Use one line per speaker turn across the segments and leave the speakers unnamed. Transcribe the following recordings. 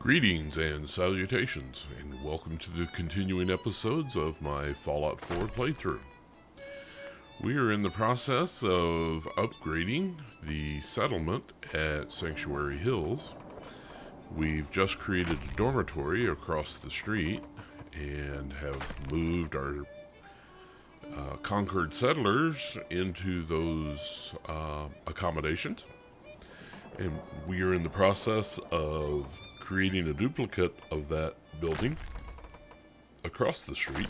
Greetings and salutations, and welcome to the continuing episodes of my Fallout 4 playthrough. We are in the process of upgrading the settlement at Sanctuary Hills. We've just created a dormitory across the street and have moved our conquered settlers into those accommodations. And we are in the process of creating a duplicate of that building across the street,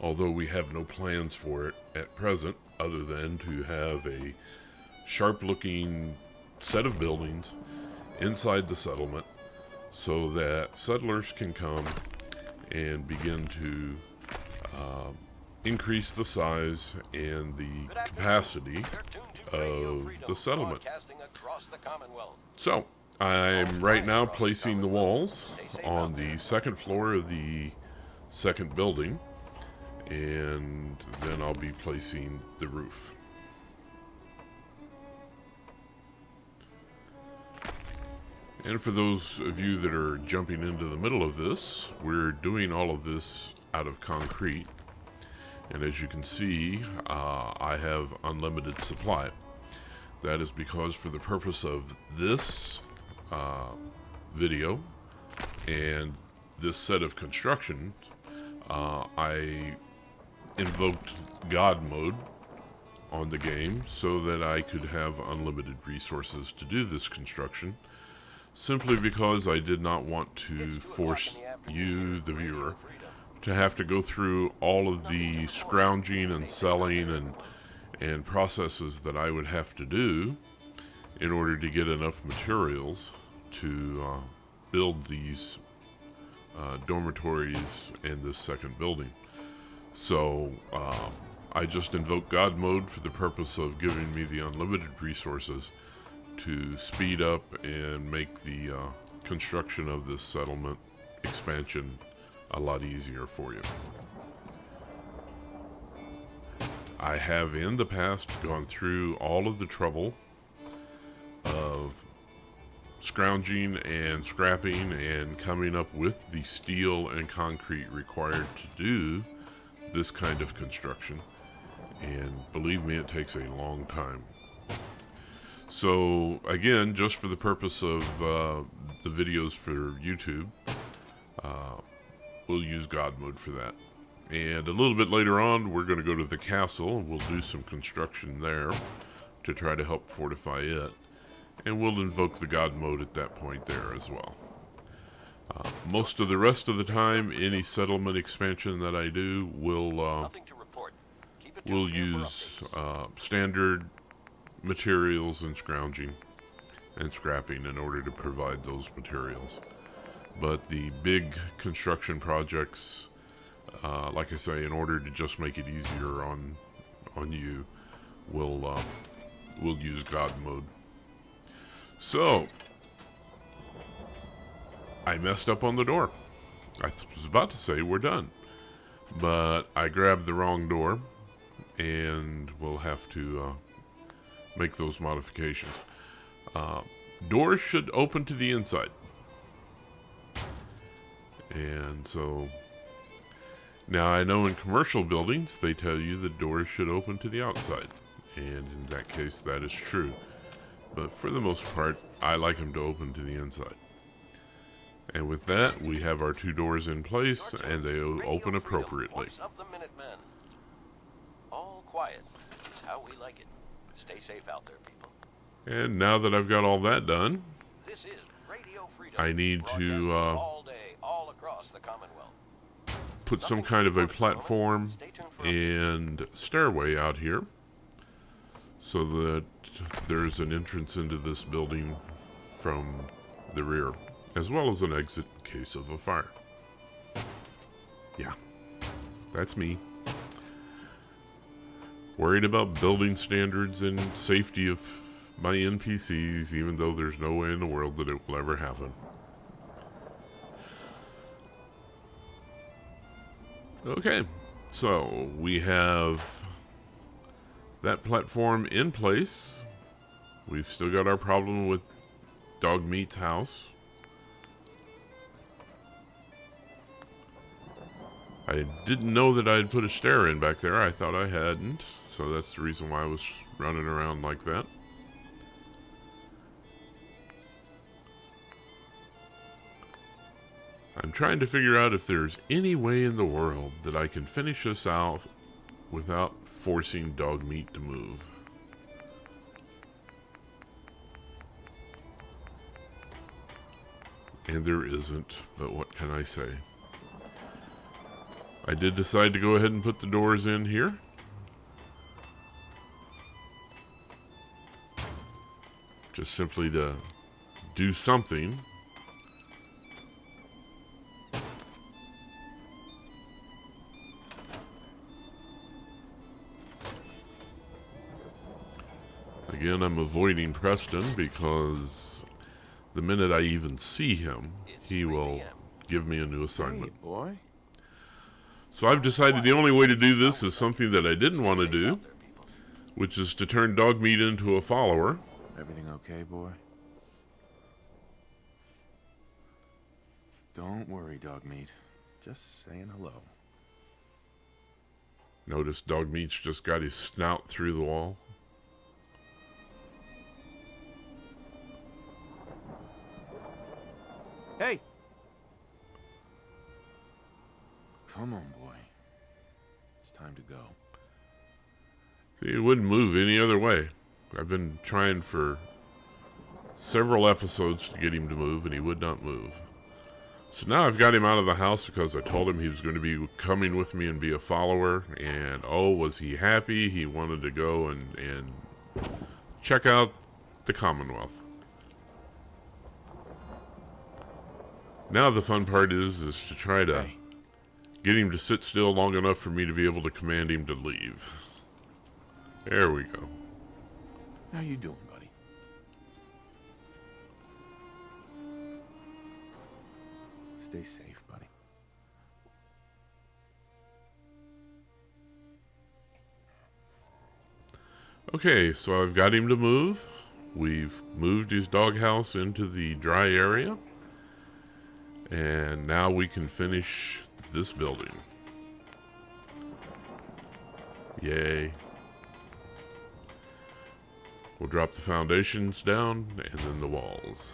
although we have no plans for it at present other than to have a sharp looking set of buildings inside the settlement so that settlers can come and begin to increase the size and the capacity of the settlement. So I'm right now placing the walls on the second floor of the second building, and then I'll be placing the roof. And for those of you that are jumping into the middle of this, we're doing all of this out of concrete, and as you can see, I have unlimited supply. That is because for the purpose of this video and this set of construction, I invoked God mode on the game so that I could have unlimited resources to do this construction, simply because I did not want to force you, the viewer, to have to go through all of the scrounging and selling and processes that I would have to do in order to get enough materials to build these dormitories and this second building. So I just invoked God mode for the purpose of giving me the unlimited resources to speed up and make the construction of this settlement expansion a lot easier for you. I have in the past gone through all of the trouble of scrounging and scrapping and coming up with the steel and concrete required to do this kind of construction, and believe me, it takes a long time. So again, just for the purpose of the videos for YouTube, we'll use God mode for that. And a little bit later on, we're going to go to the castle, and we'll do some construction there to try to help fortify it. And we'll invoke the God mode at that point there as well. Most of the rest of the time, any settlement expansion that I do will use standard materials and scrounging and scrapping in order to provide those materials. But the big construction projects, like I say, in order to just make it easier on you, we'll use God mode. So I messed up on the door. I was about to say we're done, but I grabbed the wrong door, and we'll have to make those modifications. Doors should open to the inside. And so now I know in commercial buildings they tell you the doors should open to the outside, and in that case that is true, but for the most part I like them to open to the inside. And with that, we have our two doors in place, and they open appropriately.
All quiet is how we like it. Stay safe out there, people.
And now that I've got all that done,
This is Radio Freedom,
I need to
all day, all across the Commonwealth.
put some kind of a platform and stairway out here so that there's an entrance into this building from the rear, as well as an exit in case of a fire. Yeah, that's me. Worried about building standards and safety of my NPCs, even though there's no way in the world that it will ever happen. Okay, so we have that platform in place. We've still got our problem with Dog Meat's house. I didn't know that I'd put a stair in back there. I thought I hadn't. So that's the reason why I was running around like that. I'm trying to figure out if there's any way in the world that I can finish this out without forcing dog meat to move. And there isn't, but what can I say? I did decide to go ahead and put the doors in here. Just simply to do something. Again, I'm avoiding Preston because the minute I even see him, he will give me a new assignment.
Hey, boy.
So I've decided the only way to do this is something that I didn't want to do, which is to turn dog meat into a follower.
Everything okay, boy? Don't worry, dog meat. Just saying hello.
Notice dog meat's just got his snout through the wall.
Hey! Come on, boy. It's time to go.
See, he wouldn't move any other way. I've been trying for several episodes to get him to move, and he would not move. So now I've got him out of the house because I told him he was going to be coming with me and be a follower. And oh, was he happy? He wanted to go and check out the Commonwealth. Now the fun part is to try to get him to sit still long enough for me to be able to command him to leave. There we go.
How you doing, buddy? Stay safe, buddy.
Okay, so I've got him to move. We've moved his doghouse into the dry area. And now we can finish this building. Yay. We'll drop the foundations down and then the walls.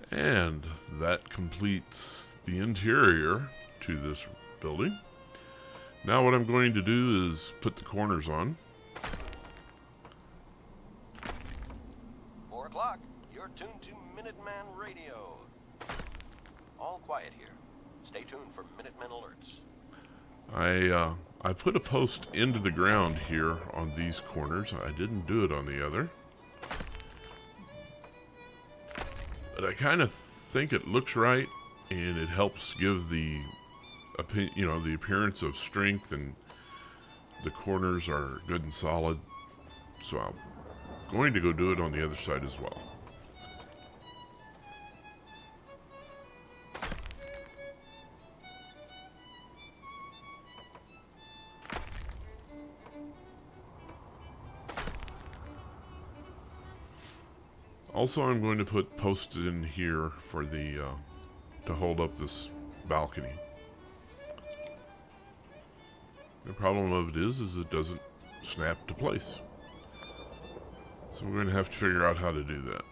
And that completes the interior to this building. Now what I'm going to do is put the corners on.
4 o'clock. You're tuned to Minuteman Radio. All quiet here. Stay tuned for Minutemen alerts.
I put a post into the ground here on these corners. I didn't do it on the other. But I kind of think it looks right, and it helps give the appearance of strength, and the corners are good and solid. So I'm going to go do it on the other side as well. Also, I'm going to put posts in here for the to hold up this balcony. The problem of it is it doesn't snap to place. So we're going to have to figure out how to do that.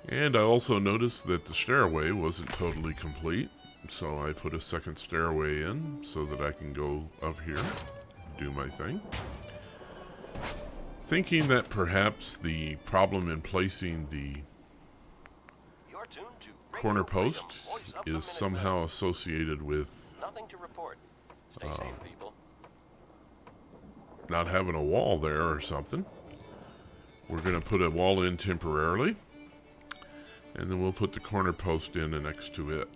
And I also noticed that the stairway wasn't totally complete, so I put a second stairway in so that I can go up here and do my thing. Thinking that perhaps the problem in placing the corner post is somehow associated with
Nothing to report. Stay safe, people.
not having a wall there or something. We're going to put a wall in temporarily. And then we'll put the corner post in next to it.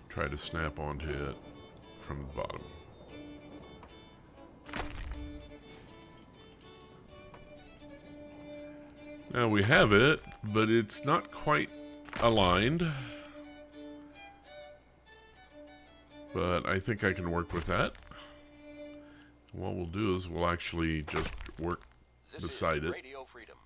Try to snap onto it from the bottom. Now we have it, but it's not quite aligned. But I think I can work with that. What we'll do is we'll actually just work beside it.
Radio freedom.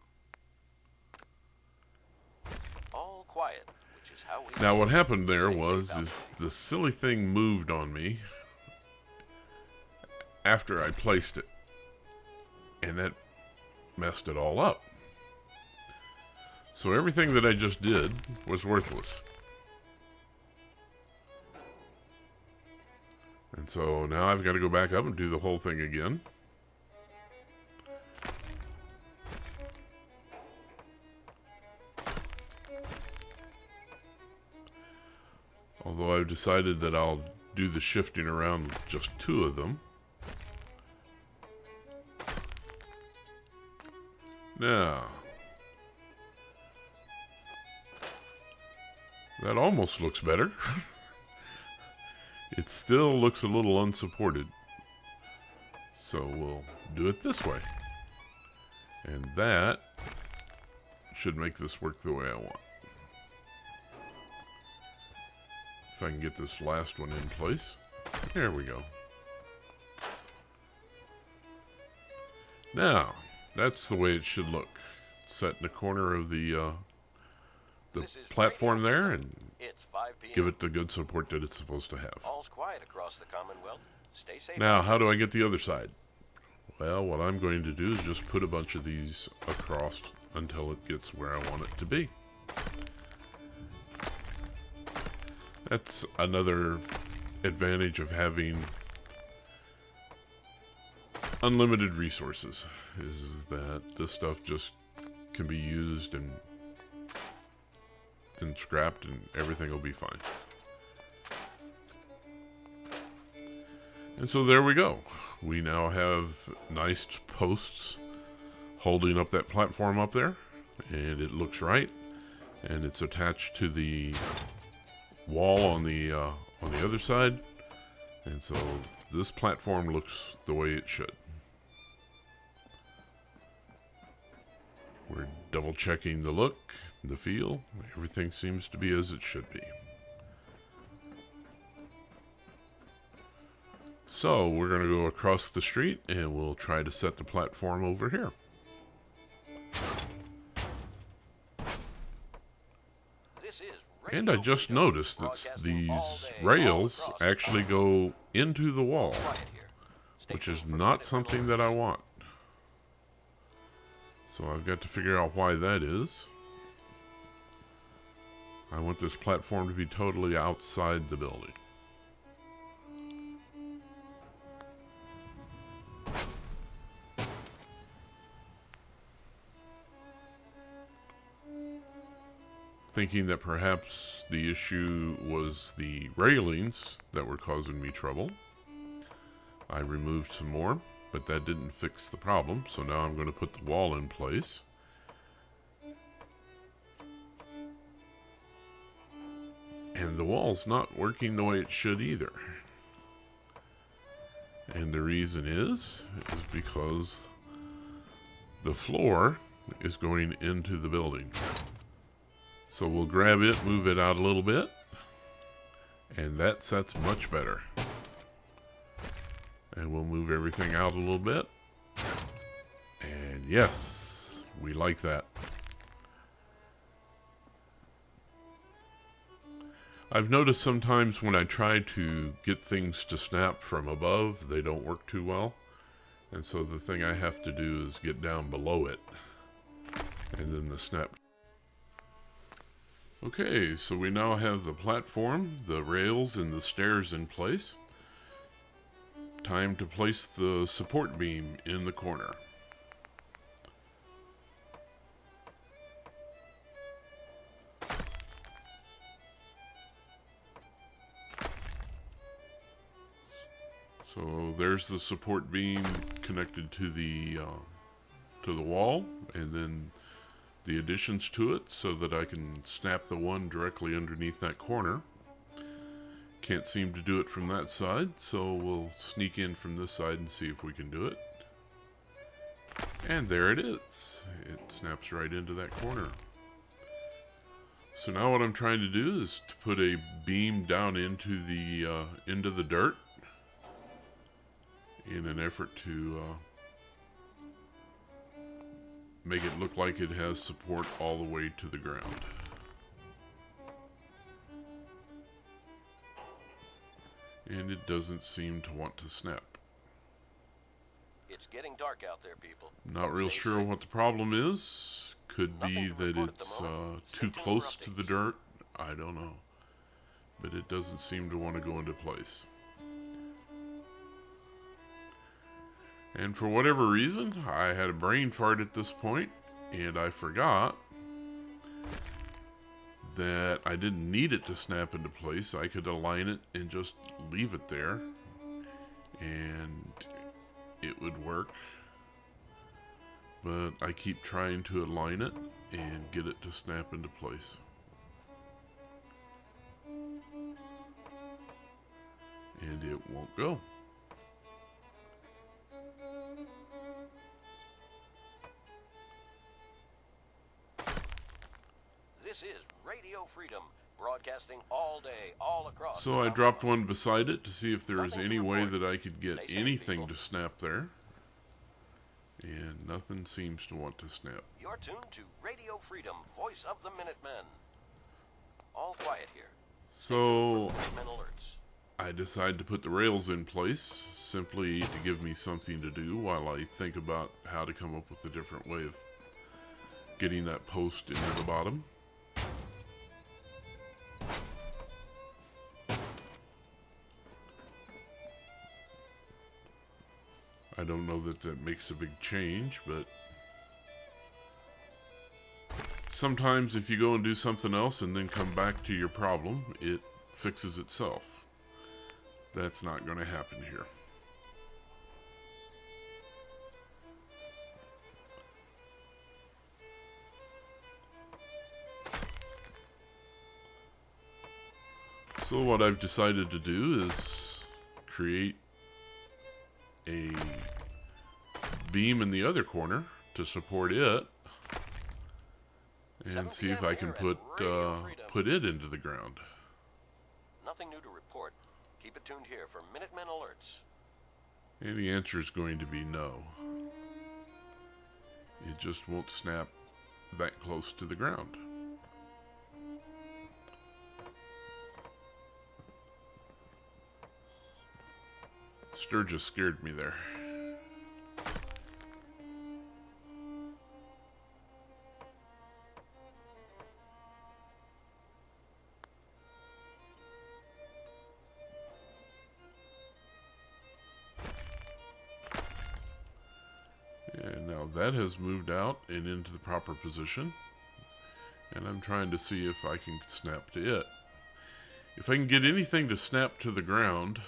All quiet, which is how we.
Now what happened there was the silly thing moved on me after I placed it, and that messed it all up. So everything that I just did was worthless. And so now I've got to go back up and do the whole thing again. Although I've decided that I'll do the shifting around with just 2 of them. Now, that almost looks better. It still looks a little unsupported. So we'll do it this way. And that should make this work the way I want. If I can get this last one in place. There we go. Now, that's the way it should look. Set in the corner of the platform there, and
It's 5 p.m.
give it the good support that it's supposed to have.
All's quiet across the Commonwealth. Stay safe.
Now, how do I get the other side? Well, what I'm going to do is just put a bunch of these across until it gets where I want it to be. That's another advantage of having unlimited resources, is that this stuff just can be used and then scrapped and everything will be fine. And so there we go. We now have nice posts holding up that platform up there, and it looks right, and it's attached to the wall on the other side, and so this platform looks the way it should. We're double checking the look, the feel. Everything seems to be as it should be. So we're going to go across the street and we'll try to set the platform over here.
This is
And I just noticed that these rails actually go into the wall, which is not something that I want. So I've got to figure out why that is. I want this platform to be totally outside the building. Thinking that perhaps the issue was the railings that were causing me trouble, I removed some more, but that didn't fix the problem, so now I'm going to put the wall in place. And the wall's not working the way it should either. And the reason is because the floor is going into the building. So we'll grab it, move it out a little bit, and that sets much better. And we'll move everything out a little bit. And yes, we like that. I've noticed sometimes when I try to get things to snap from above, they don't work too well. And so the thing I have to do is get down below it. And then the snap. Okay, so we now have the platform, the rails, and the stairs in place. Time to place the support beam in the corner. So there's the support beam connected to the to the wall, and then the additions to it so that I can snap the one directly underneath that corner. Can't seem to do it from that side, so we'll sneak in from this side and see if we can do it. And there it is. It snaps right into that corner. So now what I'm trying to do is to put a beam down into the dirt in an effort to make it look like it has support all the way to the ground. And it doesn't seem to want to snap.
It's getting dark out there, people.
Not real
Stay
sure
safe.
what the problem is. Could be
Nothing to
that
report at the
it's
moment.
too
Stay tuned
close
for
to the
updates.
dirt. I don't know. But it doesn't seem to want to go into place. And for whatever reason, I had a brain fart at this point, and I forgot that I didn't need it to snap into place. I could align it and just leave it there, and it would work. But I keep trying to align it and get it to snap into place. And it won't go.
This is Radio Freedom, broadcasting all day, all across.
So I
the
dropped
Commonwealth.
one beside it to see if there was
Nothing to
any way
report.
that I could get
Stay safe,
anything
people.
to snap there. And nothing seems to want to snap.
You're tuned to Radio Freedom, voice of the Minutemen. All quiet here.
So
Minutemen alerts.
I decide to put the rails in place simply to give me something to do while I think about how to come up with a different way of getting that post into the bottom. I don't know that that makes a big change, but sometimes if you go and do something else and then come back to your problem, it fixes itself. That's not going to happen here. So what I've decided to do is create a beam in the other corner to support it, and
7
see if
PM
I can
here at
put
Radio Freedom.
put it into the ground.
Nothing new to report. Keep it tuned here for Minutemen alerts.
And the answer is going to be no. It just won't snap that close to the ground. Sturgis scared me there. And now that has moved out and into the proper position. And I'm trying to see if I can snap to it. If I can get anything to snap to the ground,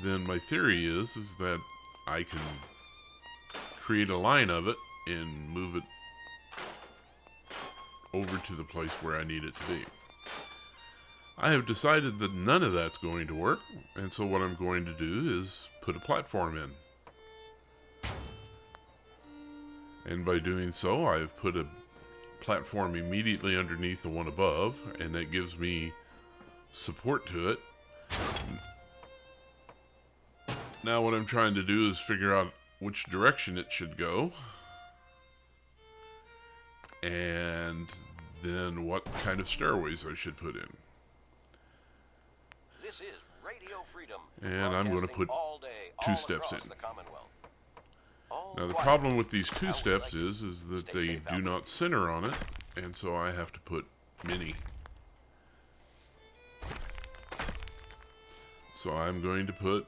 then my theory is that I can create a line of it and move it over to the place where I need it to be. I have decided that none of that's going to work, and so what I'm going to do is put a platform in. And by doing so, I've put a platform immediately underneath the one above, and that gives me support to it. Now what I'm trying to do is figure out which direction it should go, and then what kind of stairways I should put in.
This is Radio Freedom.
And I'm going to
broadcasting
put
all day,
2
all
steps
across
in.
the Commonwealth. All
Now the
quiet.
problem with these 2
How would you
steps
like
is that
Stay
they
safe
do
out there.
not center on it, and so I have to put many. So I'm going to put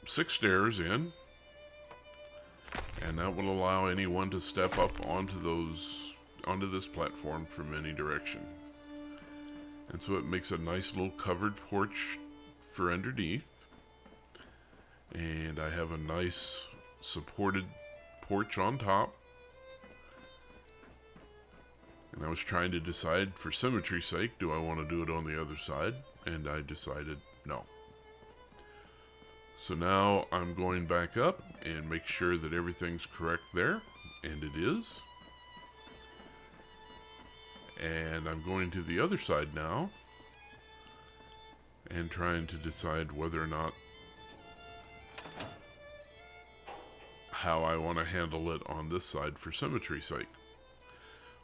6 stairs in, and that will allow anyone to step up onto this platform from any direction. And so it makes a nice little covered porch for underneath, and I have a nice supported porch on top. And I was trying to decide, for symmetry's sake, do I want to do it on the other side? And I decided no. So now I'm going back up and make sure that everything's correct there. And it is. And I'm going to the other side now and trying to decide whether or not how I want to handle it on this side for symmetry's sake.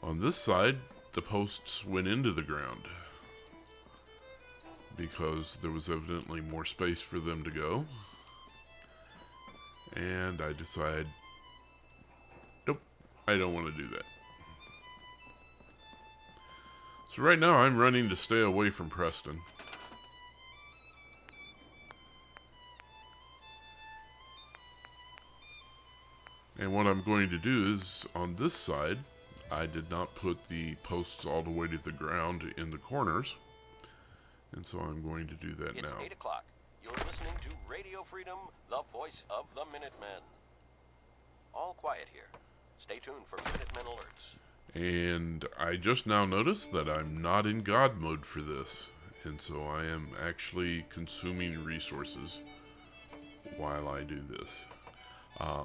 On this side, the posts went into the ground because there was evidently more space for them to go. And I decide, nope, I don't want to do that. So right now I'm running to stay away from Preston. And what I'm going to do is, on this side, I did not put the posts all the way to the ground in the corners. And so I'm going to do that
It's
now.
8 o'clock. You're listening to Radio Freedom, the voice of the Minutemen. All quiet here. Stay tuned for Minutemen alerts.
And I just now noticed that I'm not in God mode for this. And so I am actually consuming resources while I do this.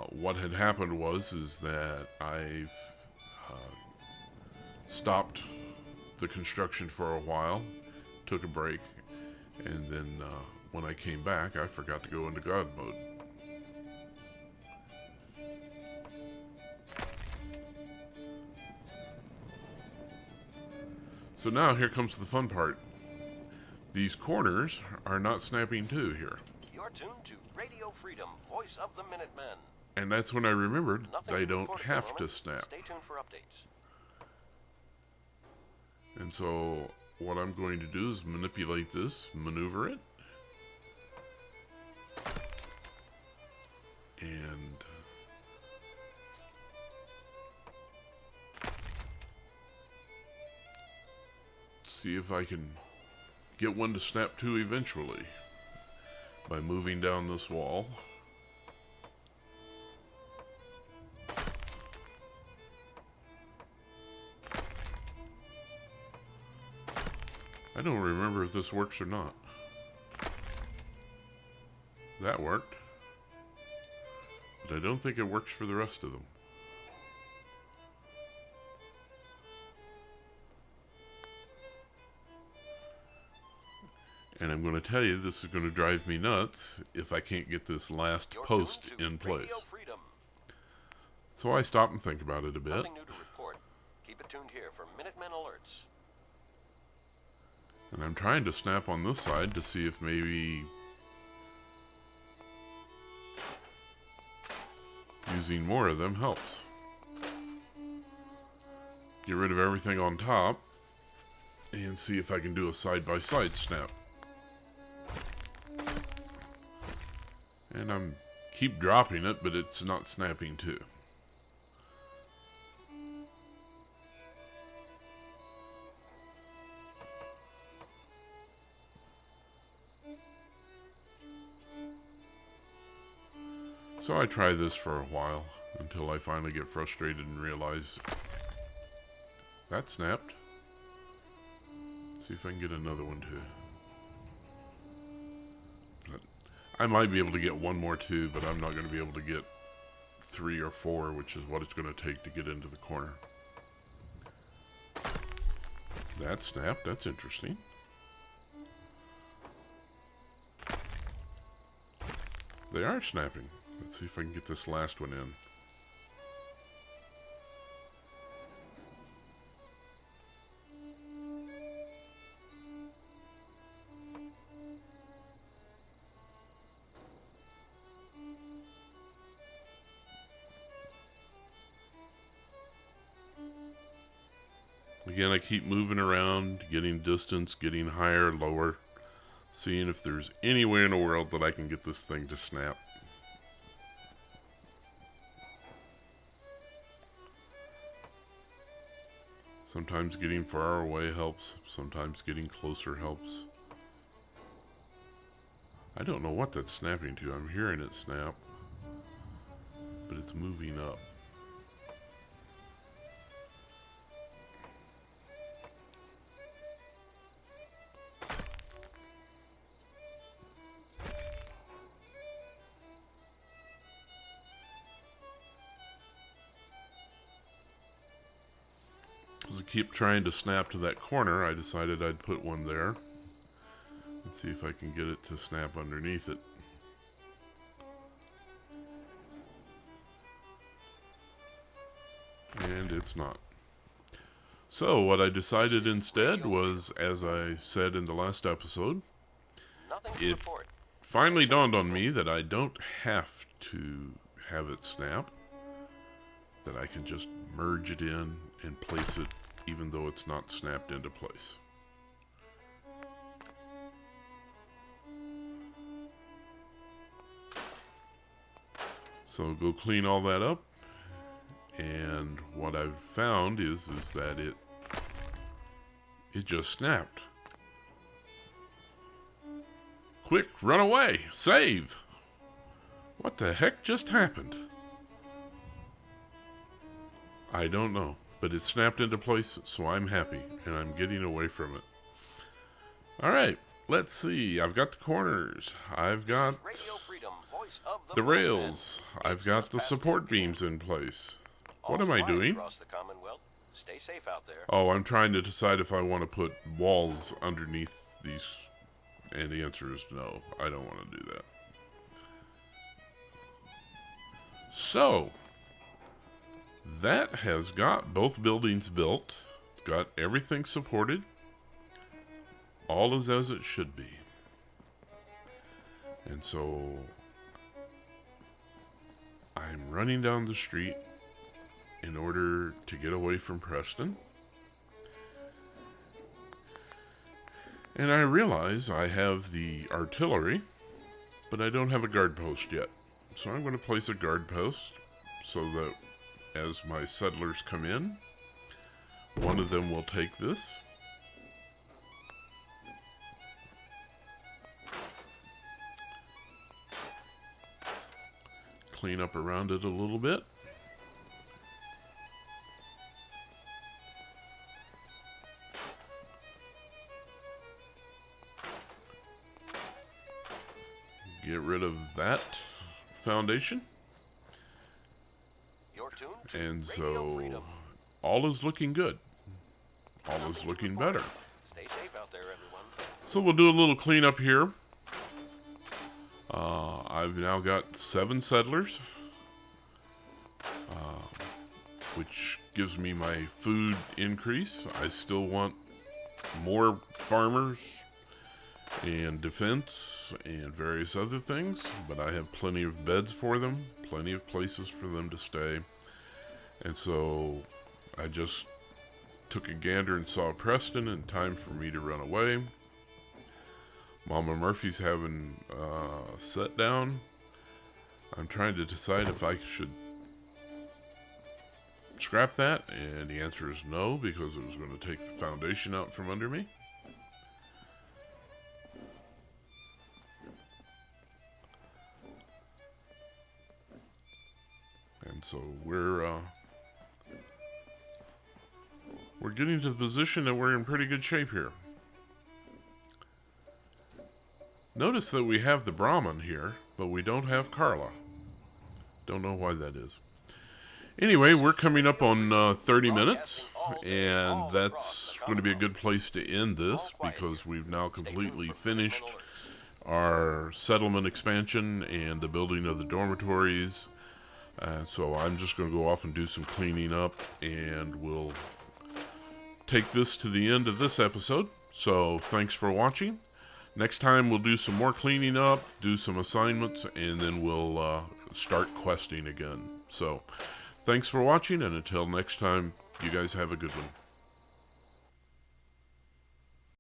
What had happened is that I've stopped the construction for a while, took a break, and then when I came back, I forgot to go into God mode. So now here comes the fun part. These corners are not snapping too here.
You're tuned to Radio Freedom, voice of the Minutemen.
And that's when I remembered
Nothing
they
to
don't
report at the
have to
moment.
snap.
Stay tuned for updates.
And so what I'm going to do is manipulate this, maneuver it, and see if I can get one to snap to eventually by moving down this wall. I don't remember if this works or not. That worked. But I don't think it works for the rest of them. And I'm going to tell you, this is going to drive me nuts if I can't get this last
You're
post
tuned to
in
Radio
place.
Freedom.
So I stop and think about it a bit.
Nothing new to report. Keep it tuned here for Minutemen alerts.
And I'm trying to snap on this side to see if maybe using more of them helps. Get rid of everything on top and see if I can do a side-by-side snap. And I'm keep dropping it, but it's not snapping too. So I try this for a while until I finally get frustrated and realize that snapped. Let's see if I can get another one too. But I might be able to get one more too, but I'm not going to be able to get 3 or 4, which is what it's going to take to get into the corner. That snapped. That's interesting. They are snapping. Let's see if I can get this last one in. Again, I keep moving around, getting distance, getting higher, lower, seeing if there's any way in the world that I can get this thing to snap. Sometimes getting far away helps, sometimes getting closer helps. I don't know what that's snapping to. I'm hearing it snap, but it's moving up. As I keep trying to snap to that corner, I decided I'd put one there. Let's see if I can get it to snap underneath it. And it's not. So what I decided instead was, as I said in the last episode,
Nothing to
it
report.
finally dawned on me that I don't have to have it snap. That I can just merge it in and place it even though it's not snapped into place. So go clean all that up, and what I've found is that it just snapped. Quick, run away! Save! What the heck just happened? I don't know, but it snapped into place, so I'm happy, and I'm getting away from it. Alright, let's see. I've got the corners. I've got
Radio Freedom, voice of
the
Minutemen.
rails. I've got the support beams in place. What am I
All's quiet
doing?
across the Commonwealth. Stay safe out there.
Oh, I'm trying to decide if I want to put walls underneath these, and the answer is no. I don't want to do that. So, that has got both buildings built, got everything supported. All is as it should be. And so, I'm running down the street in order to get away from Preston. And I realize I have the artillery, but I don't have a guard post yet. So I'm going to place a guard post so that as my settlers come in, one of them will take this. Clean up around it a little bit. Get rid of that foundation.
You're tuned to
And
Radio
so
Freedom.
all is looking good. All is looking better.
Stay safe out there, everyone.
So we'll do a little cleanup here. I've now got 7 settlers, which gives me my food increase. I still want more farmers and defense and various other things, but I have plenty of beds for them, plenty of places for them to stay. And so I just took a gander and saw Preston, and time for me to run away. Mama Murphy's having a set down. I'm trying to decide if I should scrap that, and the answer is no, because it was going to take the foundation out from under me. And so we're getting to the position that we're in pretty good shape here. Notice that we have the Brahmin here, but we don't have Carla. Don't know why that is. Anyway, we're coming up on 30 minutes, and that's going to be a good place to end this, because we've now completely finished our settlement expansion and the building of the dormitories. So I'm just going to go off and do some cleaning up, and we'll take this to the end of this episode. So thanks for watching. Next time we'll do some more cleaning up, do some assignments, and then we'll start questing again. So thanks for watching, and until next time, you guys have a good one.